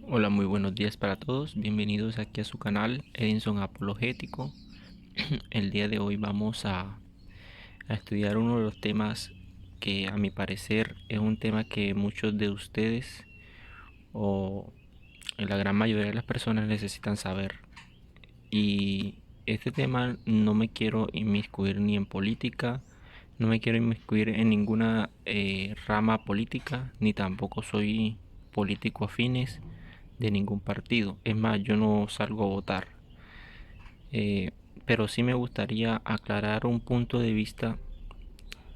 Hola, muy buenos días para todos. Bienvenidos aquí a su canal Edinson Apologético. El día de hoy vamos a estudiar uno de los temas que a mi parecer es un tema que muchos de ustedes o la gran mayoría de las personas necesitan saber. Y este tema no me quiero inmiscuir ni en política, no me quiero inmiscuir en ninguna rama política, ni tampoco soy político afines de ningún partido. Es más, yo no salgo a votar. Eh, pero sí me gustaría aclarar un punto de vista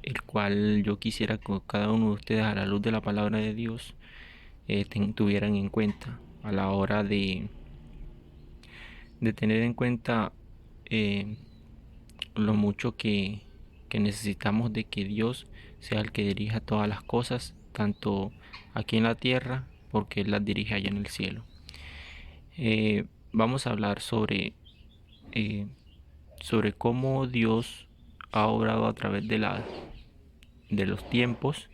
el cual yo quisiera que cada uno de ustedes a la luz de la palabra de Dios tuvieran en cuenta a la hora de tener en cuenta eh, lo mucho que necesitamos de que Dios sea el que dirija todas las cosas, tanto aquí en la tierra, porque Él las dirige allá en el cielo. Vamos a hablar eh, sobre cómo Dios ha obrado a través de los tiempos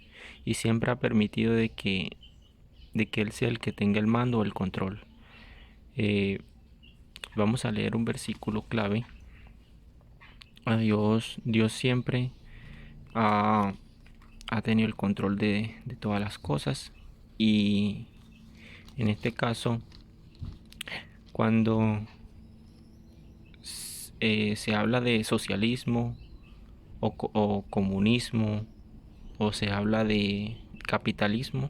y siempre ha permitido de que Él sea el que tenga el mando o el control. Eh, Vamos a leer un versículo clave. Dios siempre ha, ha tenido el control de todas las cosas, y en este caso, cuando se habla de socialismo o comunismo, o se habla de capitalismo,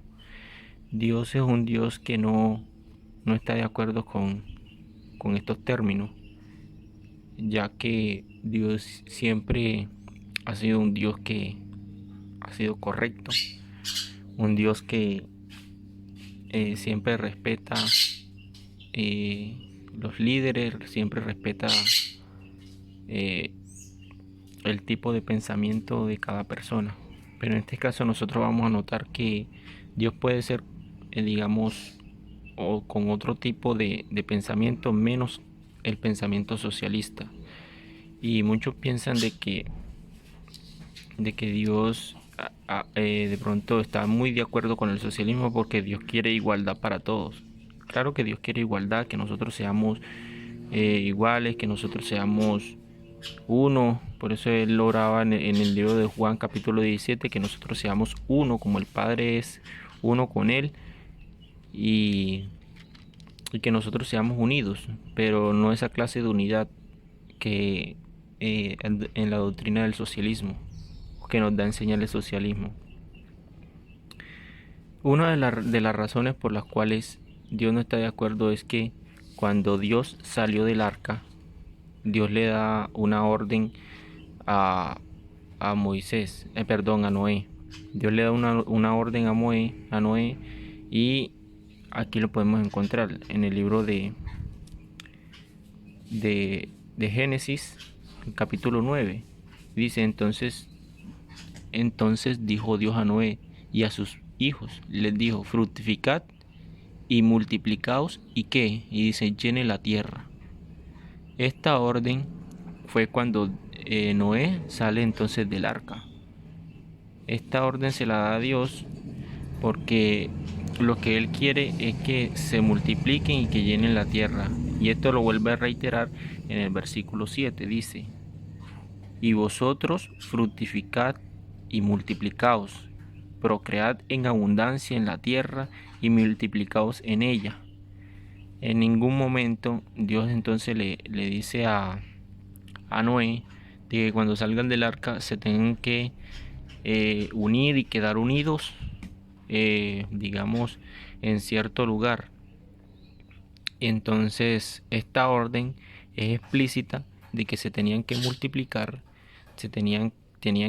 Dios es un Dios que no está de acuerdo con estos términos, ya que Dios siempre ha sido un Dios que ha sido correcto, un Dios que siempre respeta los líderes, siempre respeta eh, el tipo de pensamiento de cada persona. Pero en este caso nosotros vamos a notar que Dios puede ser, digamos, o con otro tipo de pensamiento menos el pensamiento socialista. Y muchos piensan de que Dios de pronto está muy de acuerdo con el socialismo porque Dios quiere igualdad para todos. Claro que Dios quiere igualdad, que nosotros seamos iguales, que nosotros seamos uno. Por eso Él oraba en el libro de Juan capítulo 17, que nosotros seamos uno como el Padre es uno con Él, y, y que nosotros seamos unidos, pero no esa clase de unidad que en la doctrina del socialismo, que nos da a enseñar el socialismo. Una de las razones por las cuales Dios no está de acuerdo es que cuando Dios salió del arca, Dios le da una orden a, a Moisés, perdón, a Noé. Dios le da una orden a Noé, y aquí lo podemos encontrar en el libro de Génesis, capítulo 9. Dice entonces dijo Dios a Noé y a sus hijos, les dijo: fructificad y multiplicaos, y qué, y dice: llene la tierra. Esta orden fue cuando Noé sale entonces del arca. Esta orden se la da a Dios porque lo que Él quiere es que se multipliquen y que llenen la tierra. Y esto lo vuelve a reiterar en el versículo 7. Dice: y vosotros fructificad y multiplicaos, procread en abundancia en la tierra y multiplicaos en ella. En ningún momento Dios entonces le dice a Noé de que cuando salgan del arca se tengan que unir y quedar unidos, digamos, en cierto lugar. Entonces esta orden es explícita de que se tenían que multiplicar, tenían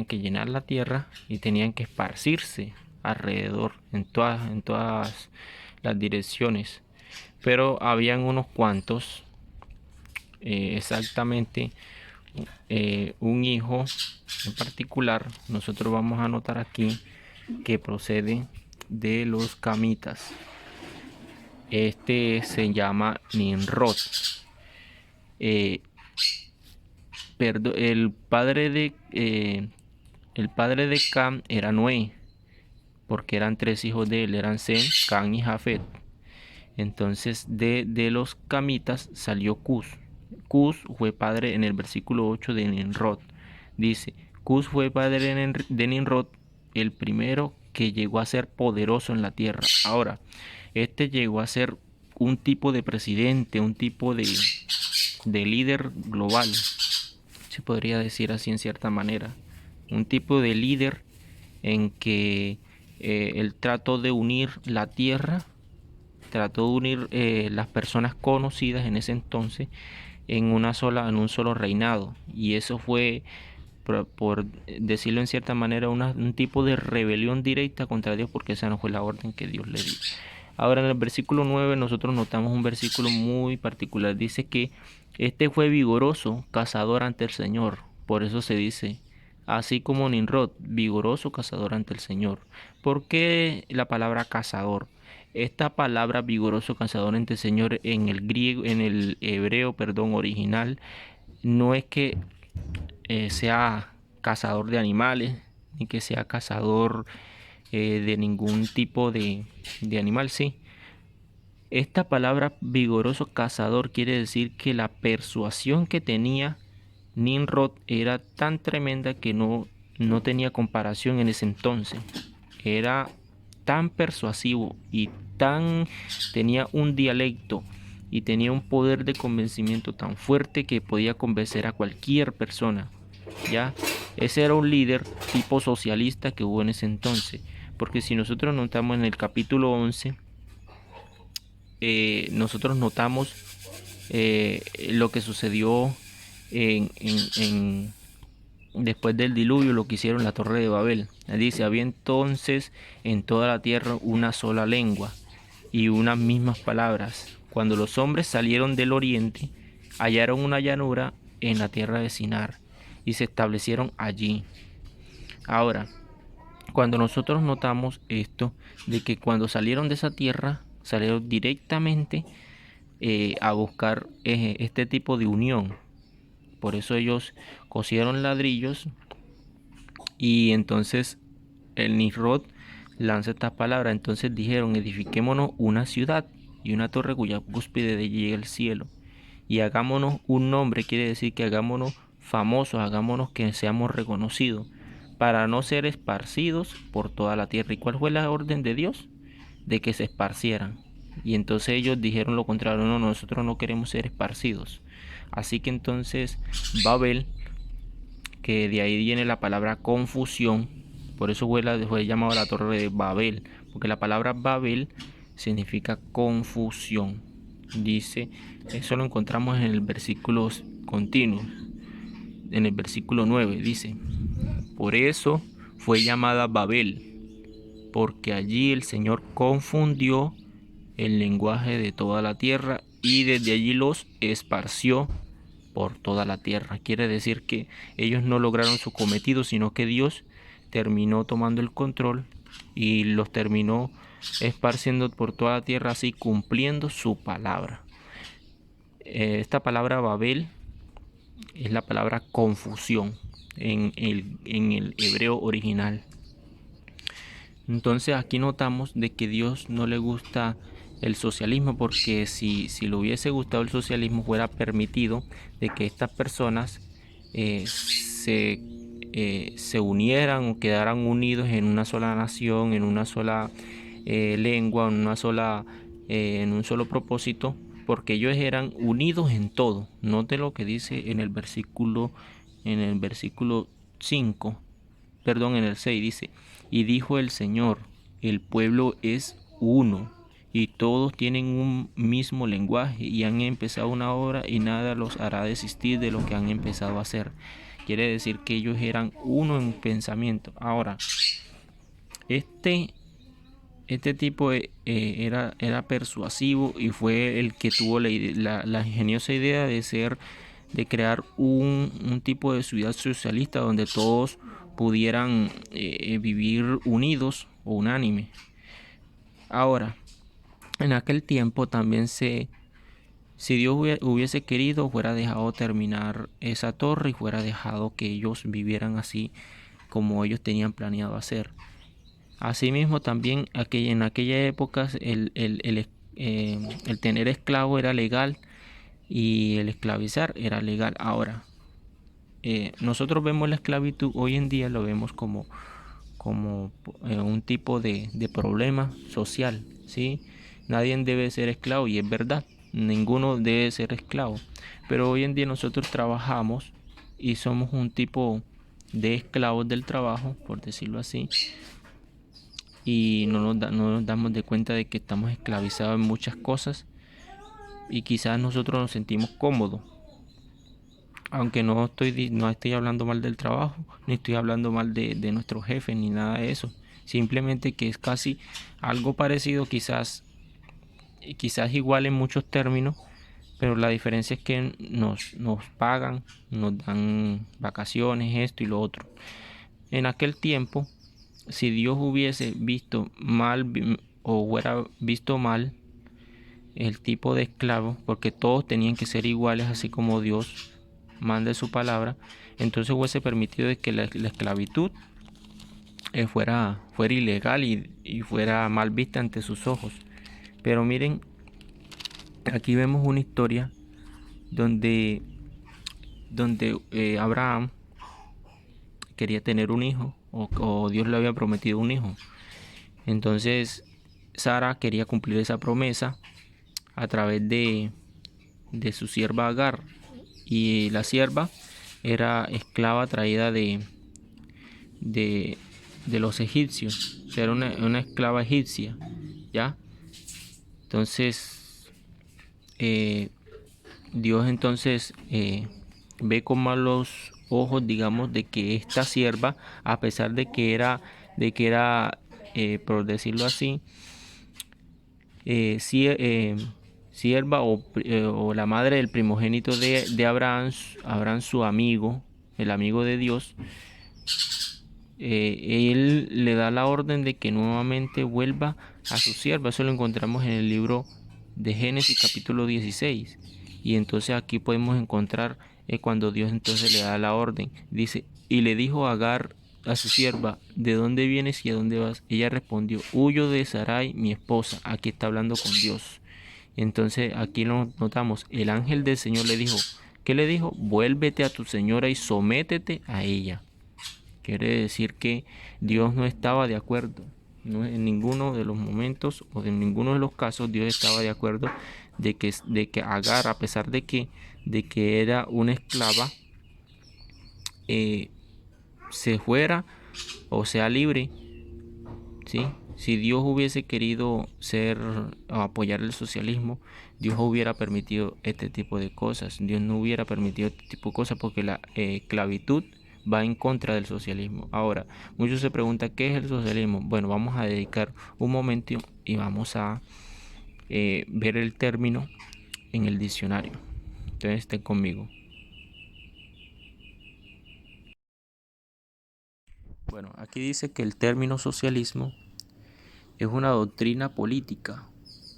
que llenar la tierra y tenían que esparcirse alrededor en todas las direcciones. Pero habían unos cuantos, exactamente un hijo en particular. Nosotros vamos a notar aquí que procede de los camitas. Este se llama Nimrod. Eh, el padre de Cam era Noé, porque eran tres hijos de él, eran Sem, Cam y Jafet. Entonces de los camitas salió Cus. Cus fue padre en el versículo 8 de Nimrod. Dice, Cus fue padre de Nimrod, el primero que llegó a ser poderoso en la tierra. Ahora, este llegó a ser un tipo de presidente, un tipo de líder global, se podría decir así en cierta manera. Un tipo de líder en que él trató de unir la tierra, trató de unir las personas conocidas en ese entonces en un solo reinado. Y eso fue, por decirlo en cierta manera, un tipo de rebelión directa contra Dios, porque esa no fue la orden que Dios le dio. Ahora en el versículo 9 nosotros notamos un versículo muy particular. Dice que este fue vigoroso cazador ante el Señor. Por eso se dice, así como Nimrod, vigoroso cazador ante el Señor. ¿Por qué la palabra cazador? Esta palabra vigoroso cazador ante el Señor en el griego, en el hebreo, original, no es que sea cazador de animales, ni que sea cazador de ningún tipo de animal, sí. Esta palabra vigoroso cazador quiere decir que la persuasión que tenía Nimrod era tan tremenda que no tenía comparación en ese entonces. Era tan persuasivo y tenía un dialecto y tenía un poder de convencimiento tan fuerte que podía convencer a cualquier persona. Ya, ese era un líder tipo socialista que hubo en ese entonces. Porque si nosotros notamos en el capítulo 11, nosotros notamos lo que sucedió después del diluvio, lo que hicieron la Torre de Babel. Dice, había entonces en toda la tierra una sola lengua y unas mismas palabras. Cuando los hombres salieron del oriente, hallaron una llanura en la tierra de Sinar y se establecieron allí. Ahora, cuando nosotros notamos esto, de que cuando salieron de esa tierra, salieron directamente a buscar este tipo de unión. Por eso ellos cosieron ladrillos y entonces el Nimrod lanza esta palabra. Entonces dijeron, edifiquémonos una ciudad y una torre cuya cúspide de llegue al cielo. Y hagámonos un nombre, quiere decir que hagámonos famosos, hagámonos que seamos reconocidos, para no ser esparcidos por toda la tierra. ¿Y cuál fue la orden de Dios? De que se esparcieran. Y entonces ellos dijeron lo contrario, no, nosotros no queremos ser esparcidos. Así que entonces Babel, que de ahí viene la palabra confusión, por eso fue llamado la Torre de Babel, porque la palabra Babel significa confusión. Dice, eso lo encontramos en el versículo continuo, en el versículo 9, dice, por eso fue llamada Babel, porque allí el Señor confundió el lenguaje de toda la tierra y desde allí los esparció por toda la tierra. Quiere decir que ellos no lograron su cometido, sino que Dios terminó tomando el control y los terminó esparciendo por toda la tierra, así cumpliendo su palabra. Esta palabra Babel es la palabra confusión en el hebreo original. Entonces aquí notamos de que Dios no le gusta el socialismo, porque si le hubiese gustado el socialismo, fuera permitido de que estas personas se unieran o quedaran unidos en una sola nación, en una sola lengua, en un solo propósito, porque ellos eran unidos en todo. Note lo que dice en el versículo 5, en el 6 dice, y dijo el Señor, el pueblo es uno y todos tienen un mismo lenguaje y han empezado una obra y nada los hará desistir de lo que han empezado a hacer. Quiere decir que ellos eran uno en pensamiento. Ahora, este tipo era persuasivo y fue el que tuvo la ingeniosa idea de crear un tipo de ciudad socialista donde todos pudieran vivir unidos o unánime. Ahora, en aquel tiempo también si Dios hubiese querido, fuera dejado terminar esa torre y fuera dejado que ellos vivieran así como ellos tenían planeado hacer. Asimismo, también en aquella época el tener esclavo era legal y el esclavizar era legal. Ahora, nosotros vemos la esclavitud hoy en día, lo vemos como un tipo de problema social, ¿sí? Nadie debe ser esclavo y es verdad, ninguno debe ser esclavo. Pero hoy en día nosotros trabajamos y somos un tipo de esclavos del trabajo, por decirlo así, y no nos damos de cuenta de que estamos esclavizados en muchas cosas y quizás nosotros nos sentimos cómodos. Aunque no estoy hablando mal del trabajo, ni estoy hablando mal de nuestro jefe, ni nada de eso. Simplemente que es casi algo parecido, quizás igual en muchos términos, pero la diferencia es que nos pagan, nos dan vacaciones, esto y lo otro. En aquel tiempo, si Dios hubiese visto mal o hubiera visto mal el tipo de esclavo, porque todos tenían que ser iguales, así como Dios manda su palabra, entonces hubiese permitido de que la esclavitud fuera ilegal y fuera mal vista ante sus ojos. Pero miren, aquí vemos una historia donde, donde Abraham quería tener un hijo o Dios le había prometido un hijo. Entonces Sara quería cumplir esa promesa a través de su sierva Agar, y la sierva era esclava traída de, de los egipcios, o sea, era una esclava egipcia, ¿ya? Entonces, eh, Dios entonces ve con malos ojos, digamos, de que esta sierva, a pesar de que era, por decirlo así, sí, sierva o la madre del primogénito de Abraham, Abraham su amigo, el amigo de Dios, él le da la orden de que nuevamente vuelva a su sierva. Eso lo encontramos en el libro de Génesis capítulo 16. Y entonces aquí podemos encontrar cuando Dios entonces le da la orden. Dice, y le dijo a Agar a su sierva, ¿de dónde vienes y a dónde vas? Ella respondió, huyo de Sarai, mi esposa. Aquí está hablando con Dios. Entonces aquí lo notamos, el ángel del Señor le dijo, ¿qué le dijo? Vuélvete a tu señora y sométete a ella. Quiere decir que Dios no estaba de acuerdo. No, en ninguno de los momentos o en ninguno de los casos Dios estaba de acuerdo de que Agar, a pesar de que era una esclava, se fuera o sea libre, ¿sí? Si Dios hubiese querido apoyar el socialismo, Dios hubiera permitido este tipo de cosas. Dios no hubiera permitido este tipo de cosas porque la esclavitud va en contra del socialismo. Ahora, muchos se preguntan, ¿qué es el socialismo? Bueno, vamos a dedicar un momento y vamos a ver el término en el diccionario. Entonces, estén conmigo. Bueno, aquí dice que el término socialismo es una doctrina política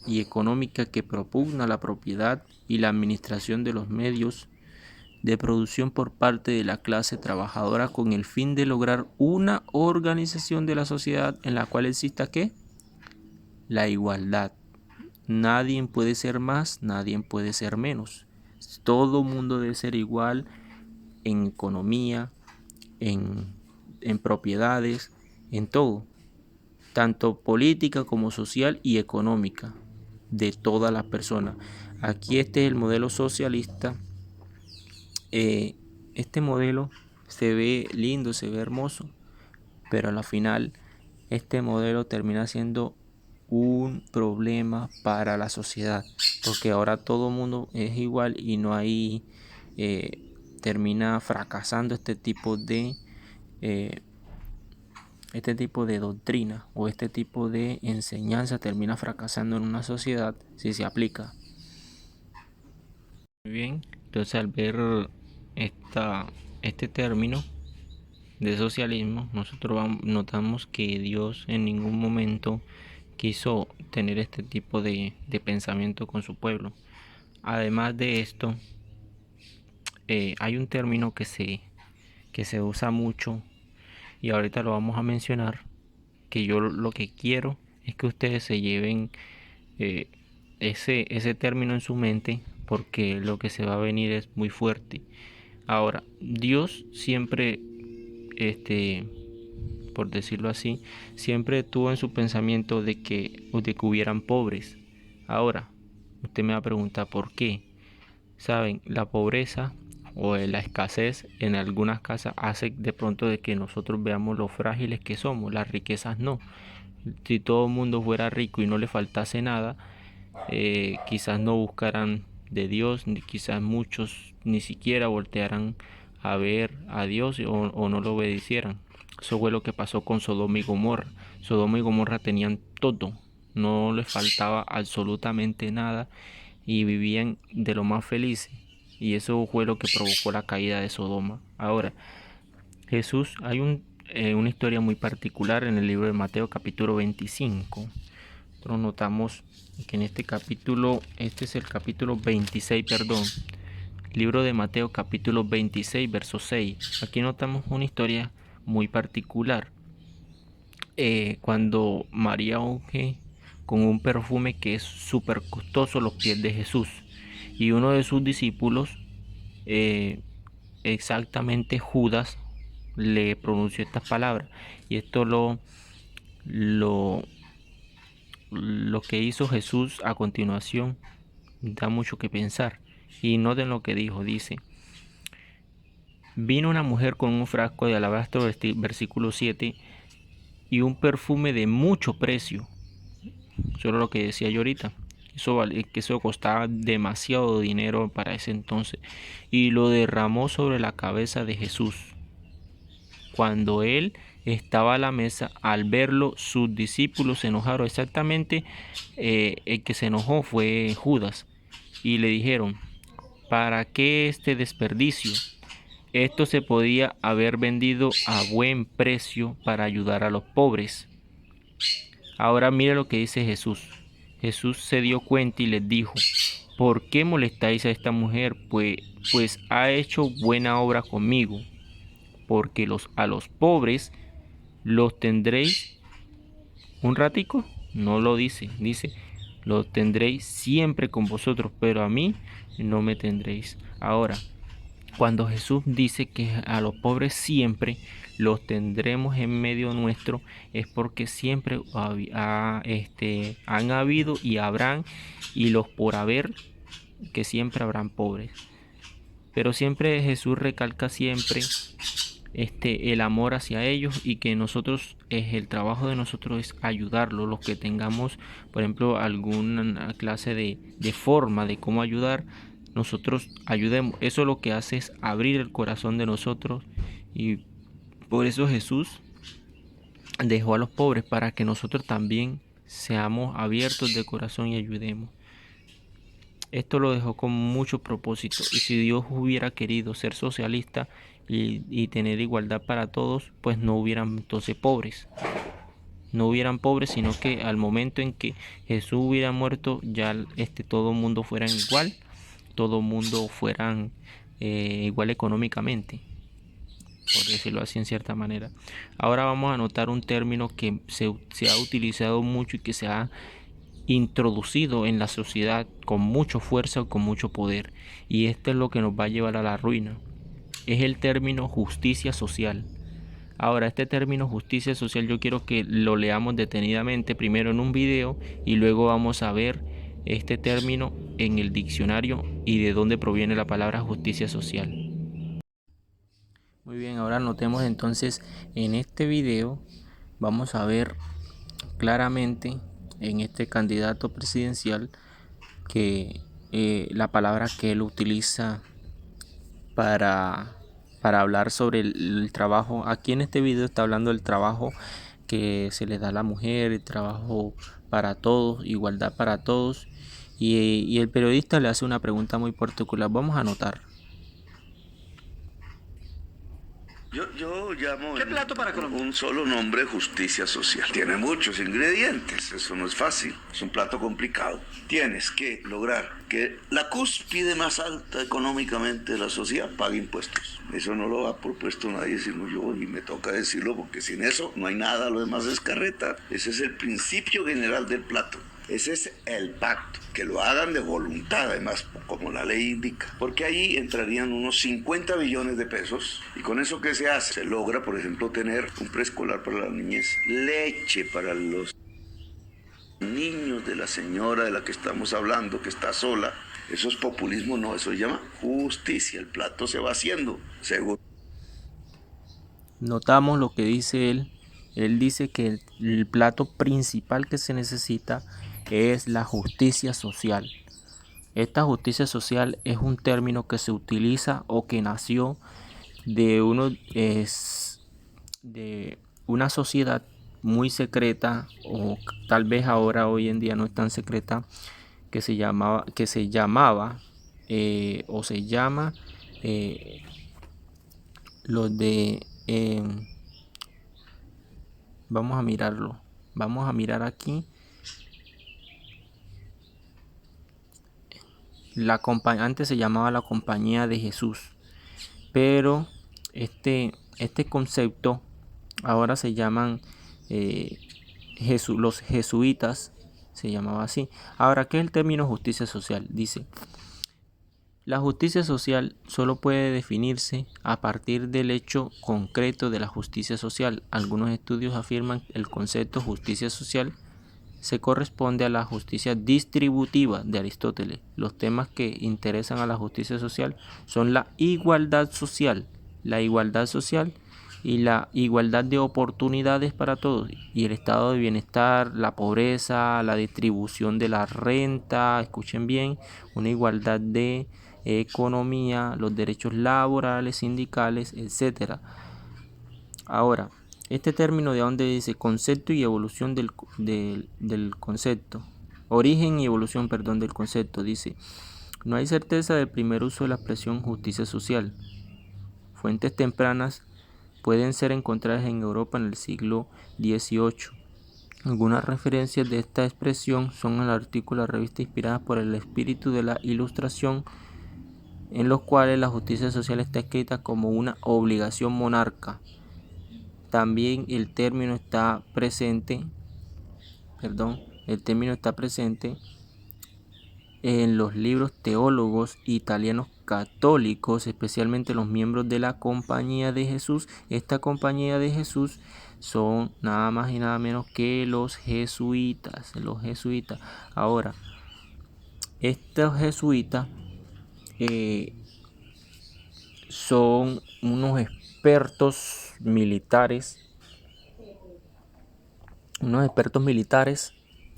y económica que propugna la propiedad y la administración de los medios de producción por parte de la clase trabajadora con el fin de lograr una organización de la sociedad en la cual exista ¿qué? La igualdad. Nadie puede ser más, nadie puede ser menos. Todo mundo debe ser igual en economía, en, en propiedades, en todo, tanto política como social y económica de todas las personas. Aquí este es el modelo socialista. Este modelo se ve lindo, se ve hermoso, pero a la final este modelo termina siendo un problema para la sociedad, porque ahora todo el mundo es igual y no hay, termina fracasando eh, este tipo de doctrina o este tipo de enseñanza termina fracasando en una sociedad si se aplica. Muy bien, entonces al ver este término de socialismo, nosotros notamos que Dios en ningún momento quiso tener este tipo de pensamiento con su pueblo. Además de esto, hay un término que se usa mucho y ahorita lo vamos a mencionar, que yo lo que quiero es que ustedes se lleven eh, ese término en su mente, porque lo que se va a venir es muy fuerte. Ahora, Dios siempre, por decirlo así, siempre tuvo en su pensamiento de que hubieran pobres. Ahora, usted me va a preguntar por qué. Saben, la pobreza o la escasez en algunas casas hace de pronto de que nosotros veamos lo frágiles que somos, las riquezas no. Si todo el mundo fuera rico y no le faltase nada, quizás no buscaran de Dios, ni quizás muchos ni siquiera voltearan a ver a Dios o no lo obedecieran. Eso fue lo que pasó con Sodoma y Gomorra. Sodoma y Gomorra tenían todo, no les faltaba absolutamente nada y vivían de lo más felices. Y eso fue lo que provocó la caída de Sodoma. Ahora, Jesús, hay una historia muy particular en el libro de Mateo capítulo 25. Nosotros notamos que en este capítulo, este es el capítulo 26, perdón, libro de Mateo capítulo 26, verso 6. Aquí notamos una historia muy particular. Cuando María unge con un perfume que es súper costoso los pies de Jesús. Y uno de sus discípulos, exactamente Judas, le pronunció estas palabras. Y esto lo, lo que hizo Jesús a continuación da mucho que pensar. Y noten lo que dijo, dice: vino una mujer con un frasco de alabastro, versículo 7, y un perfume de mucho precio. Eso era lo que decía yo ahorita. Que eso costaba demasiado dinero para ese entonces. Y lo derramó sobre la cabeza de Jesús. Cuando él estaba a la mesa, al verlo, sus discípulos se enojaron. Exactamente, el que se enojó fue Judas. Y le dijeron: ¿para qué este desperdicio? Esto se podía haber vendido a buen precio para ayudar a los pobres. Ahora mire lo que dice Jesús. Jesús se dio cuenta y les dijo: ¿por qué molestáis a esta mujer? Pues ha hecho buena obra conmigo. Porque a los pobres los tendréis un ratico. No lo dice, dice: los tendréis siempre con vosotros, pero a mí no me tendréis. Ahora, cuando Jesús dice que a los pobres siempre los tendremos en medio nuestro, es porque siempre han habido y habrán, y los por haber, que siempre habrán pobres. Pero siempre Jesús recalca siempre el amor hacia ellos, y que nosotros, el trabajo de nosotros es ayudarlos, los que tengamos, por ejemplo, alguna clase de forma de cómo ayudar, nosotros ayudemos. Eso lo que hace es abrir el corazón de nosotros, y por eso Jesús dejó a los pobres, para que nosotros también seamos abiertos de corazón y ayudemos. Esto lo dejó con mucho propósito, y si Dios hubiera querido ser socialista y tener igualdad para todos, pues no hubieran entonces pobres. No hubieran pobres, sino que al momento en que Jesús hubiera muerto, ya todo mundo fueran igual, todo mundo fueran igual económicamente, por decirlo así en cierta manera. Ahora vamos a notar un término que se ha utilizado mucho y que se ha introducido en la sociedad con mucha fuerza o con mucho poder, y esto es lo que nos va a llevar a la ruina. Es el término justicia social. Ahora, este término justicia social yo quiero que lo leamos detenidamente, primero en un video, y luego vamos a ver este término en el diccionario y de dónde proviene la palabra justicia social. Muy bien, ahora notemos entonces en este video, vamos a ver claramente en este candidato presidencial que la palabra que él utiliza para hablar sobre el trabajo. Aquí en este video está hablando del trabajo que se le da a la mujer, el trabajo para todos, igualdad para todos, y el periodista le hace una pregunta muy particular. Vamos a anotar. Yo llamo ¿qué plato para Colombia? Un solo nombre: justicia social. Tiene muchos ingredientes, eso no es fácil, es un plato complicado. Tienes que lograr que la cúspide más alta económicamente de la sociedad pague impuestos. Eso no lo ha propuesto nadie sino yo, y me toca decirlo porque sin eso no hay nada, lo demás es carreta. Ese es el principio general del plato. Ese es el pacto, que lo hagan de voluntad, además, como la ley indica, porque ahí entrarían unos 50 billones de pesos, y con eso, ¿qué se hace? Se logra, por ejemplo, tener un preescolar para la niñez, leche para los niños de la señora de la que estamos hablando, que está sola. Eso es populismo, no, eso se llama justicia. El plato se va haciendo según. Notamos lo que dice él. Él dice que el plato principal que se necesita es la justicia social. Esta justicia social es un término que se utiliza o que nació de una sociedad muy secreta, o tal vez ahora hoy en día no es tan secreta, que se llamaba o se llama los de vamos a mirar aquí antes se llamaba la Compañía de Jesús, pero este concepto ahora se llaman los jesuitas, se llamaba así. Ahora, ¿qué es el término justicia social? Dice: la justicia social solo puede definirse a partir del hecho concreto de la justicia social. Algunos estudios afirman que el concepto justicia social se corresponde a la justicia distributiva de Aristóteles. Los temas que interesan a la justicia social son la igualdad social y la igualdad de oportunidades para todos, y el estado de bienestar, la pobreza, la distribución de la renta, escuchen bien, una igualdad de economía, los derechos laborales, sindicales, etcétera. Ahora, este término, de donde dice concepto y evolución del concepto, origen y evolución, del concepto, dice: no hay certeza del primer uso de la expresión justicia social. Fuentes tempranas pueden ser encontradas en Europa en el siglo XVIII. Algunas referencias de esta expresión son en el artículo de la revista inspiradas por el espíritu de la Ilustración, en los cuales la justicia social está escrita como una obligación monarca. También el término está presente en los libros teólogos italianos católicos, especialmente los miembros de la Compañía de Jesús. Esta Compañía de Jesús son nada más y nada menos que los jesuitas. Ahora, estos jesuitas son unos expertos militares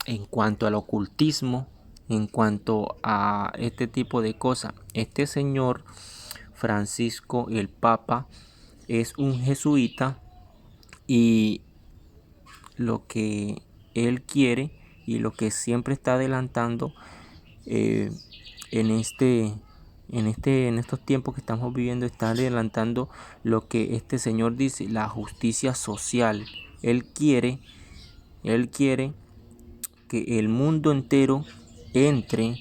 en cuanto al ocultismo, en cuanto a este tipo de cosas. Este señor Francisco, el Papa, es un jesuita, y lo que él quiere y lo que siempre está adelantando en estos tiempos que estamos viviendo, está adelantando lo que este señor dice: la justicia social. Él quiere que el mundo entero entre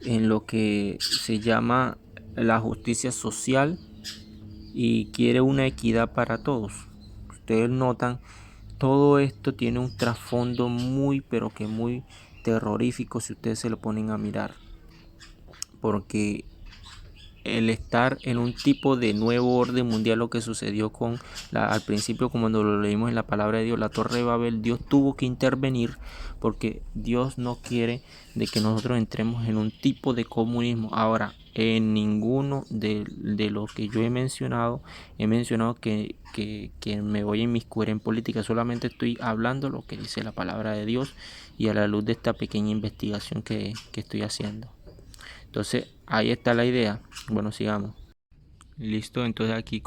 en lo que se llama la justicia social, y quiere una equidad para todos. Ustedes notan, todo esto tiene un trasfondo muy, pero que muy terrorífico si ustedes se lo ponen a mirar, porque el estar en un tipo de nuevo orden mundial, lo que sucedió al principio, como lo leímos en la palabra de Dios, la Torre de Babel, Dios tuvo que intervenir, porque Dios no quiere de que nosotros entremos en un tipo de comunismo. Ahora, en ninguno de lo que yo he mencionado que me voy a inmiscuir en política. Solamente estoy hablando lo que dice la palabra de Dios, y a la luz de esta pequeña investigación que estoy haciendo. Entonces, ahí está la idea. Bueno, sigamos. Listo, entonces aquí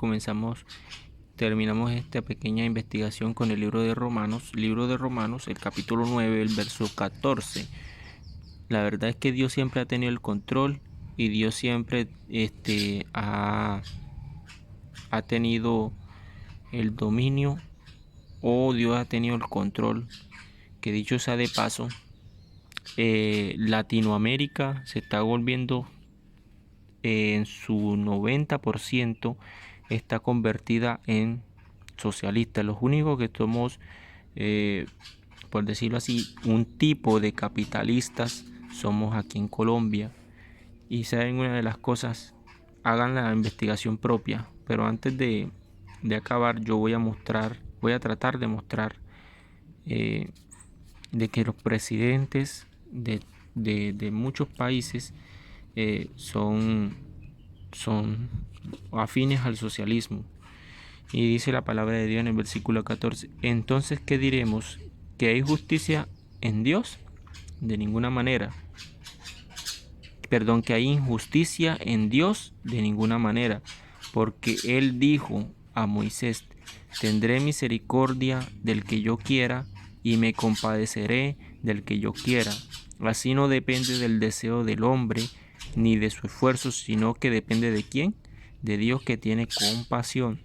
terminamos esta pequeña investigación con el libro de Romanos, el capítulo 9, el verso 14. La verdad es que Dios siempre ha tenido el control, y Dios siempre ha tenido el dominio, o Dios ha tenido el control, que dicho sea de paso, Latinoamérica se está volviendo, en su 90% está convertida en socialista. Los únicos que somos por decirlo así, un tipo de capitalistas somos aquí en Colombia. Y saben una de las cosas, hagan la investigación propia, pero antes de acabar yo voy a tratar de mostrar de que los presidentes de muchos países son afines al socialismo. Y dice la palabra de Dios en el versículo 14: entonces, ¿qué diremos? ¿Que hay justicia en Dios? De ninguna manera. Perdón, que hay injusticia en Dios, de ninguna manera, porque Él dijo a Moisés: tendré misericordia del que yo quiera y me compadeceré del que yo quiera. Así no depende del deseo del hombre ni de su esfuerzo, sino que depende de ¿quién? De Dios, que tiene compasión.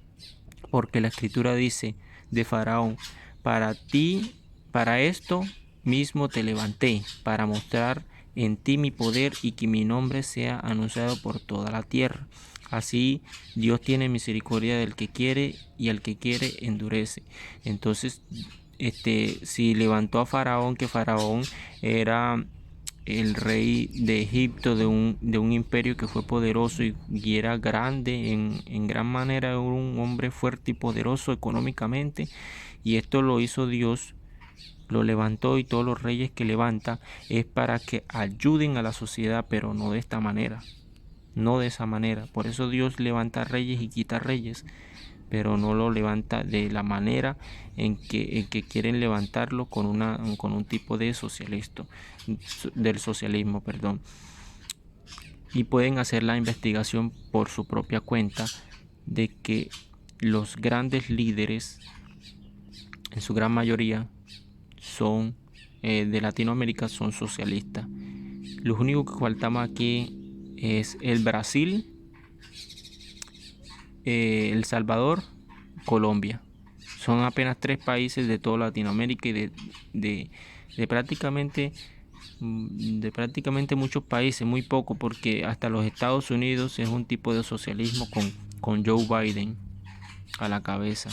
Porque la Escritura dice de Faraón: para ti, para esto mismo te levanté, para mostrar en ti mi poder y que mi nombre sea anunciado por toda la tierra. Así Dios tiene misericordia del que quiere, y al que quiere endurece. Entonces, si levantó a Faraón, que Faraón era el rey de Egipto, de un imperio que fue poderoso y era grande, en gran manera, era un hombre fuerte y poderoso económicamente, y esto lo hizo Dios, lo levantó, y todos los reyes que levanta es para que ayuden a la sociedad, pero no de esta manera, no de esa manera. Por eso Dios levanta reyes y quita reyes, pero no lo levanta de la manera en que quieren levantarlo, con un tipo de del socialismo, perdón. Y pueden hacer la investigación por su propia cuenta de que los grandes líderes, en su gran mayoría, son de Latinoamérica, son socialistas. Lo único que faltamos aquí es el Brasil, El Salvador, Colombia. Son apenas 3 países de toda Latinoamérica y de prácticamente muchos países, muy poco, porque hasta los Estados Unidos es un tipo de socialismo con Joe Biden a la cabeza.